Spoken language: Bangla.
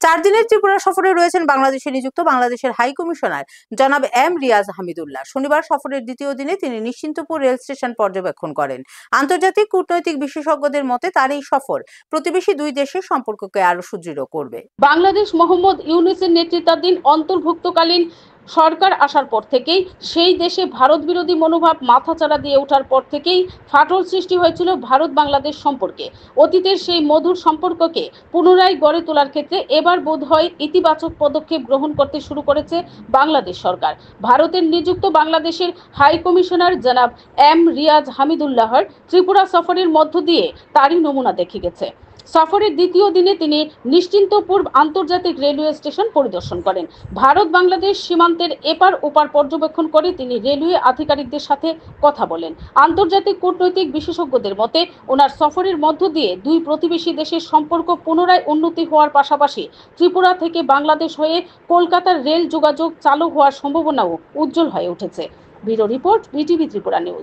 4 দিনের ত্রিপুরা সফরে রয়েছেন বাংলাদেশে নিযুক্ত বাংলাদেশের হাই কমিশনার জনাব এম রিয়াজ হামিদুল্লাহ। শনিবার সফরের দ্বিতীয় দিনে তিনি নিশ্চিন্তপুর রেল স্টেশন পর্যবেক্ষণ করেন। আন্তর্জাতিক কূটনৈতিক বিশেষজ্ঞদের মতে তার এই সফর প্রতিবেশী দুই দেশের সম্পর্ককে আরো সুদৃঢ় করবে। বাংলাদেশ মোহাম্মদ ইউনূসের নেতৃত্বাধীন অন্তর্ভুক্তকালীন সরকার আসার পর থেকেই সেই দেশে ভারত বিরোধী মনোভাব মাথাচাড়া দিয়ে ওঠার পর থেকেই ফাটল সৃষ্টি হয়েছিল ভারত বাংলাদেশ সম্পর্কে। অতীতের সেই মধুর সম্পর্ককে পুনরায় গড়ে তোলার ক্ষেত্রে এবার বোধহয় ইতিবাচক পদক্ষেপ গ্রহণ করতে শুরু করেছে বাংলাদেশ সরকার। ভারতের নিযুক্ত বাংলাদেশের হাই কমিশনার জনাব এম রিয়াজ হামিদুল্লাহর ত্রিপুরা সফরের মধ্য দিয়ে তারই নমুনা দেখে গেছে। সফরের দ্বিতীয় দিনে তিনি নিশ্চিন্তপুর আন্তর্জাতিক রেলওয়ে স্টেশন পরিদর্শন করেন। ভারত বাংলাদেশ সীমান্তের এপার ওপার পর্যবেক্ষণ করে তিনি রেলওয়ে আধিকারিকদের সাথে কথা বলেন। আন্তর্জাতিক কূটনৈতিক বিশেষজ্ঞদের মতে ওনার সফরের মধ্য দিয়ে দুই প্রতিবেশী দেশের সম্পর্ক পুনরায় উন্নতি হওয়ার পাশাপাশি ত্রিপুরা থেকে বাংলাদেশ হয়ে কলকাতার রেল যোগাযোগ চালু হওয়ার সম্ভাবনাও উজ্জ্বল হয়ে উঠেছে। Bureau report, BTV Tripura news.